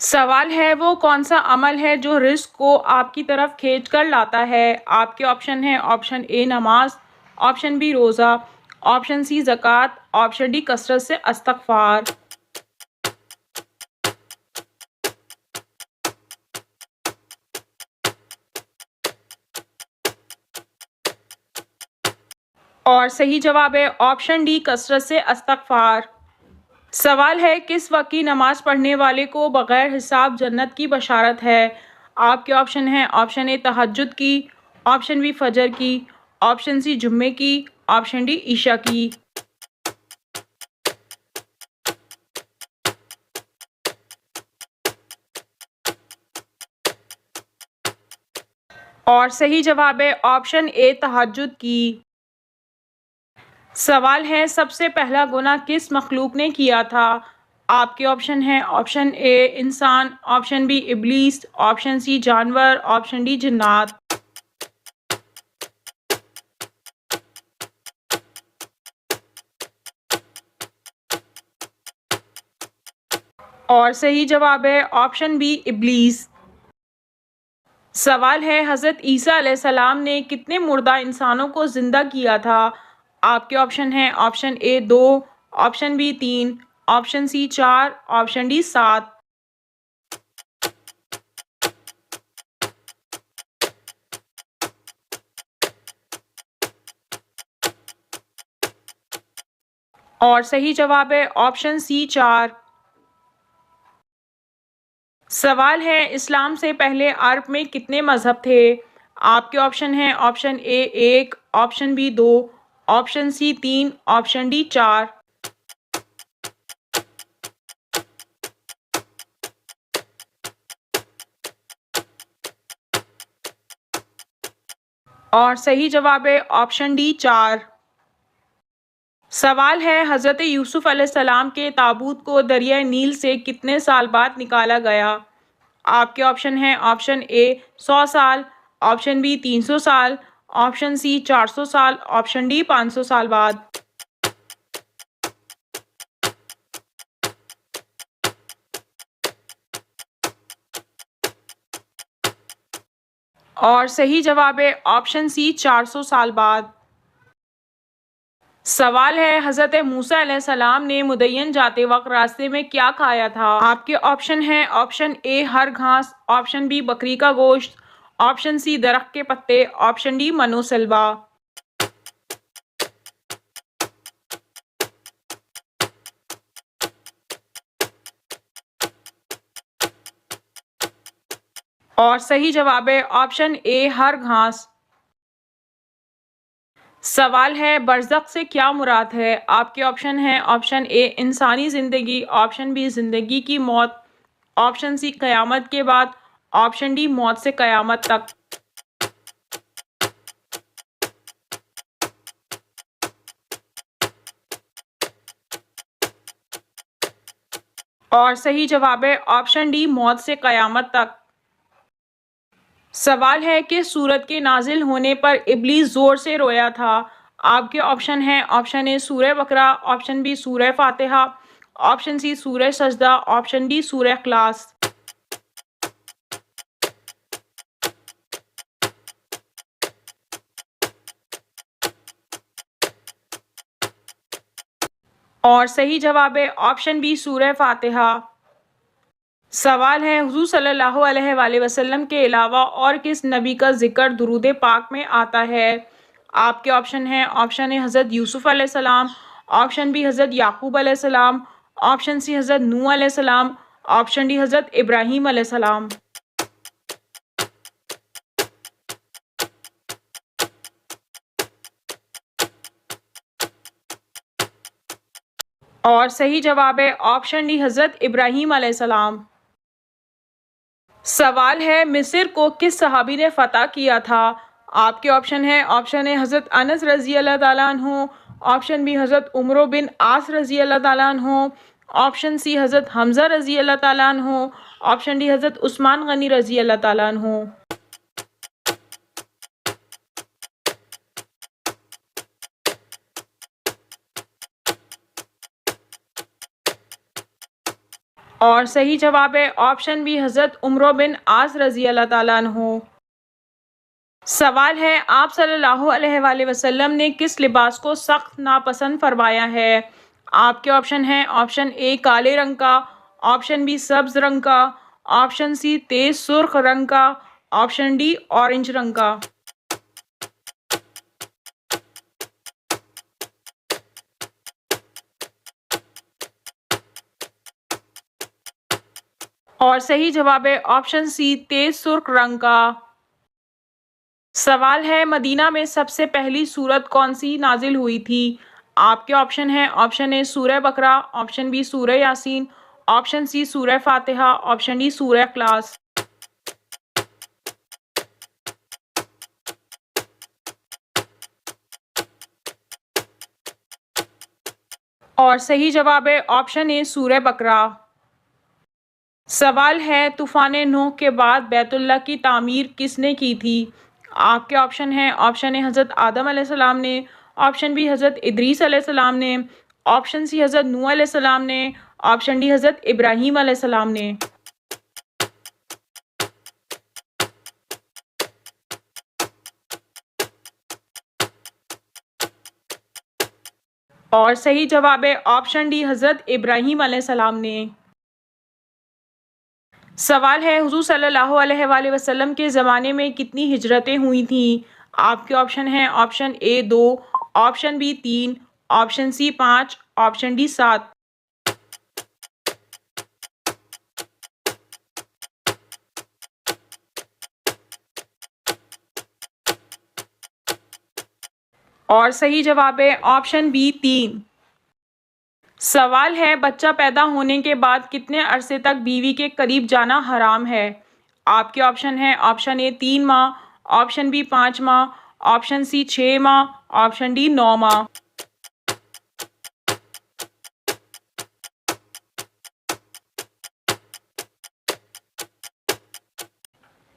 सवाल है वो कौन सा अमल है जो रिज़्क को आपकी तरफ खींच कर लाता है? आपके ऑप्शन हैं ऑप्शन ए नमाज, ऑप्शन बी रोज़ा, ऑप्शन सी ज़कात, ऑप्शन डी कसरत से इस्तिग़फ़ार। और सही जवाब है ऑप्शन डी कसरत से इस्तिग़फ़ार। सवाल है किस वक़्त की नमाज़ पढ़ने वाले को बग़ैर हिसाब जन्नत की बशारत है? आपके ऑप्शन हैं ऑप्शन ए तहज्जुद की, ऑप्शन बी फ़जर की, ऑप्शन सी जुम्मे की, ऑप्शन डी इशा की। और सही जवाब है ऑप्शन ए तहज्जुद की। सवाल है सबसे पहला गुनाह किस मखलूक ने किया था? आपके ऑप्शन हैं ऑप्शन ए इंसान, ऑप्शन बी इब्लीस, ऑप्शन सी जानवर, ऑप्शन डी जिन्नात। और सही जवाब है ऑप्शन बी इब्लीस। सवाल है हज़रत ईसा अलैहिस्सलाम ने कितने मुर्दा इंसानों को ज़िंदा किया था? आपके ऑप्शन हैं option A 2, option B 3, option C 4, option D 7। और सही जवाब है ऑप्शन सी 4। सवाल है इस्लाम से पहले अरब में कितने मज़हब थे? आपके ऑप्शन हैं option A 1, option B 2, option C 3, option D 4। और सही जवाब है ऑप्शन डी 4। सवाल है हज़रत यूसुफ़ अलैहिस्सलाम के ताबूत को दरिया नील से कितने साल बाद निकाला गया? आपके ऑप्शन हैं ऑप्शन ए 100 साल, ऑप्शन बी 300 साल, ऑप्शन सी 400 साल, ऑप्शन डी 500 साल बाद। और सही जवाब है ऑप्शन सी 400 साल बाद। सवाल है हज़रत मूसा अलैहिस्सलाम ने मुदय्यन जाते वक्त रास्ते में क्या खाया था? आपके ऑप्शन हैं ऑप्शन ए हर घास, ऑप्शन बी बकरी का गोश्त, ऑप्शन सी दरख्त के पत्ते, ऑप्शन डी मनोसल्बा। और सही जवाब है ऑप्शन ए हर घास। सवाल है बरज़ख से क्या मुराद है? आपके ऑप्शन हैं ऑप्शन ए इंसानी ज़िंदगी, ऑप्शन बी ज़िंदगी की मौत, ऑप्शन सी क़यामत के बाद, ऑप्शन डी मौत से क़यामत तक। और सही जवाब है ऑप्शन डी मौत से क़यामत तक। सवाल है किस सूरत के नाजिल होने पर इब्लीस ज़ोर से रोया था? आपके ऑप्शन हैं ऑप्शन ए सूरह बकरा, ऑप्शन बी सूरह फातिहा, ऑप्शन सी सूरह सजदा, ऑप्शन डी सूरह इखलास। और सही जवाब है ऑप्शन बी सूरह फातिहा। सवाल है हुज़ूर सल्लल्लाहु अलैहि वसल्लम के अलावा और किस नबी का ज़िक्र दुरूद पाक में आता है? आपके ऑप्शन हैं ऑप्शन ए हज़रत यूसुफ़ अलैहिस्सलाम, ऑप्शन बी हज़रत याकूब अलैहिस्सलाम, ऑप्शन सी हज़रत नूह अलैहिस्सलाम, ऑप्शन डी हज़रत इब्राहीम अलैहिस्सलाम। और सही जवाब है ऑप्शन डी हज़रत इब्राहीम अलैहिस्सलाम। सवाल है मिस्र को किस सहाबी ने फ़तह किया था? आपके ऑप्शन हैं ऑप्शन ए हज़रत अनस रज़ी अल्लाह ताला अन्हु, ऑप्शन बी हज़रत उमर बिन आस रज़ी अल्लाह ताला अन्हु, ऑप्शन सी हज़रत हमज़ा रज़ी अल्लाह ताला अन्हु, ऑप्शन डी हज़रत उस्मान गनी रज़ी अल्लाह ताला अन्हु। और सही जवाब है ऑप्शन बी हज़रत उमर बिन आस रज़ी अल्लाह ताला अन्हु। सवाल है आप सल्लल्लाहु अलैहि वसल्लम ने किस लिबास को सख्त नापसंद फरमाया है। आपके ऑप्शन हैं ऑप्शन ए काले रंग का, ऑप्शन बी सब्ज रंग का, ऑप्शन सी तेज सुर्ख रंग का, ऑप्शन डी ऑरेंज रंग का। और सही जवाब है ऑप्शन सी तेज सुर्ख रंग का। सवाल है मदीना में सबसे पहली सूरत कौन सी नाजिल हुई थी। आपके ऑप्शन हैं ऑप्शन ए सूरह बकरा, ऑप्शन बी सूरह यासीन, ऑप्शन सी सूरह फातिहा, ऑप्शन डी सूरह इखलास। और सही जवाब है ऑप्शन ए सूरह बकरा। सवाल है तूफान नूह के बाद बैतुल्लाह की तामीर किसने की थी। आपके ऑप्शन हैं ऑप्शन ए हज़रत आदम अलैहिस्सलाम ने, ऑप्शन बी हज़रत इदरीस अलैहिस्सलाम ने, ऑप्शन सी हज़रत नूह अलैहिस्सलाम ने, ऑप्शन डी हज़रत इब्राहीम अलैहिस्सलाम ने। और सही जवाब है ऑप्शन डी हज़रत इब्राहीम अलैहिस्सलाम ने। सवाल है हुज़ूर सल्लल्लाहु अलैहि वसल्लम के ज़माने में कितनी हिजरतें हुई थीं। आपके ऑप्शन हैं option A 2, option B 3, option C 5, option D 7। और सही जवाब है ऑप्शन बी 3। सवाल है बच्चा पैदा होने के बाद कितने अरसे तक बीवी के करीब जाना हराम है। आपके ऑप्शन हैं ऑप्शन ए 3 माह, ऑप्शन बी 5 माह, ऑप्शन सी 6 माह, ऑप्शन डी 9 माह।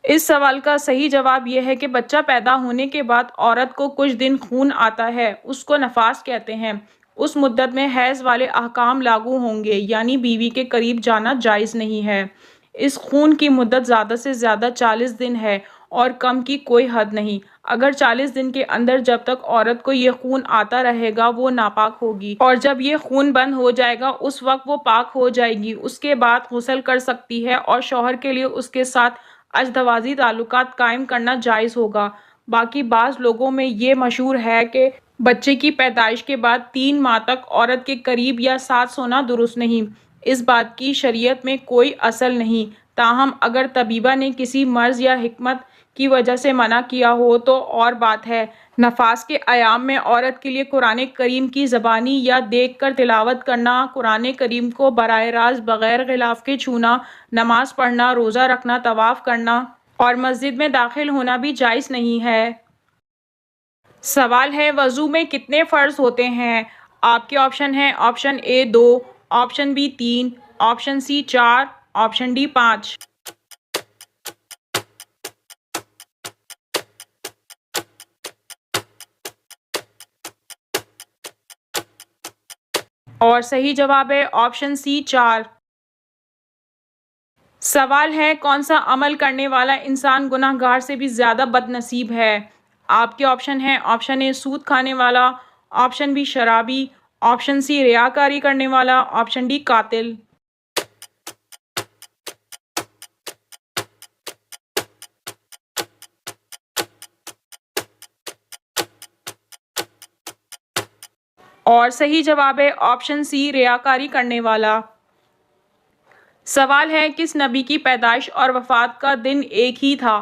इस सवाल का सही जवाब यह है कि बच्चा पैदा होने के बाद औरत को कुछ दिन खून आता है, उसको नफास कहते हैं। उस मुद्दत में हैज़ वाले अहकाम लागू होंगे, यानी बीवी के करीब जाना जायज़ नहीं है। इस खून की मुद्दत ज़्यादा से ज़्यादा 40 दिन है और कम की कोई हद नहीं। अगर 40 दिन के अंदर जब तक औरत को ये खून आता रहेगा वो नापाक होगी, और जब ये खून बंद हो जाएगा उस वक्त वो पाक हो जाएगी। उसके बाद गुस्ल कर सकती है और शौहर के लिए उसके साथ अज़दवाजी ताल्लुकात कायम करना जायज़ होगा। बाकी बाज़ लोगों में ये मशहूर है कि बच्चे की पैदाइश के बाद 3 माह तक औरत के करीब या साथ सोना दुरुस्त नहीं। इस बात की शरीयत में कोई असल नहीं। ताहम अगर तबीबा ने किसी मर्ज़ या हिकमत की वजह से मना किया हो तो और बात है। नफास के अयाम में औरत के लिए कुरान करीम की ज़बानी या देख कर तिलावत करना, कुरान करीम को बराह रास्त बग़ैर ग़िलाफ़ के छूना, नमाज़ पढ़ना, रोज़ा रखना, तवाफ़ करना और मस्जिद में दाखिल होना भी जायज़ नहीं है। सवाल है वज़ू में कितने फ़र्ज़ होते हैं। आपके ऑप्शन हैं option A 2, option B 3, option C 4, option D 5। और सही जवाब है ऑप्शन सी 4। सवाल है कौन सा अमल करने वाला इंसान गुनहगार से भी ज़्यादा बदनसीब है। आपके ऑप्शन हैं ऑप्शन ए सूद खाने वाला, ऑप्शन बी शराबी, ऑप्शन सी रियाकारी करने वाला, ऑप्शन डी कातिल। और सही जवाब है ऑप्शन सी रियाकारी करने वाला। सवाल है किस नबी की पैदाइश और वफ़ात का दिन एक ही था।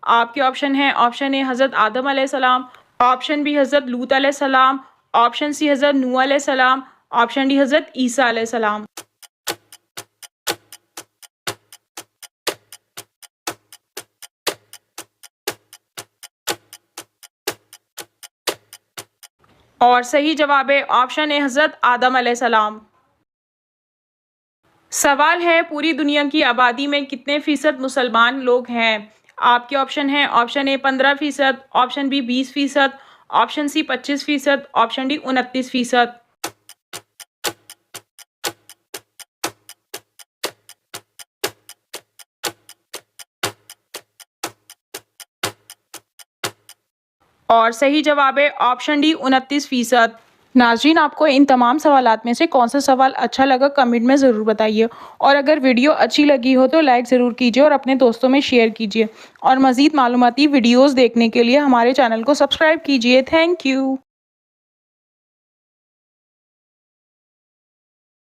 आपके ऑप्शन हैं ऑप्शन ए हज़रत आदम अलैहिस्सलाम, ऑप्शन बी हज़रत लूत अलैहिस्सलाम, ऑप्शन सी हज़रत नूह अलैहिस्सलाम, ऑप्शन डी हज़रत ईसा अलैहिस्सलाम। और सही जवाब है ऑप्शन ए हज़रत आदम अलैहिस्सलाम। सवाल है पूरी दुनिया की आबादी में कितने फ़ीसद मुसलमान लोग हैं। आपके ऑप्शन हैं option A 15%, option B 20%, option C 25%, option D 29%। और सही जवाब है ऑप्शन डी 29%। नाज़रीन, आपको इन तमाम सवालात में से कौन सा सवाल अच्छा लगा कमेंट में ज़रूर बताइए, और अगर वीडियो अच्छी लगी हो तो लाइक ज़रूर कीजिए और अपने दोस्तों में शेयर कीजिए, और मज़ीद मालूमाती वीडियोज़ देखने के लिए हमारे चैनल को सब्सक्राइब कीजिए। Thank you.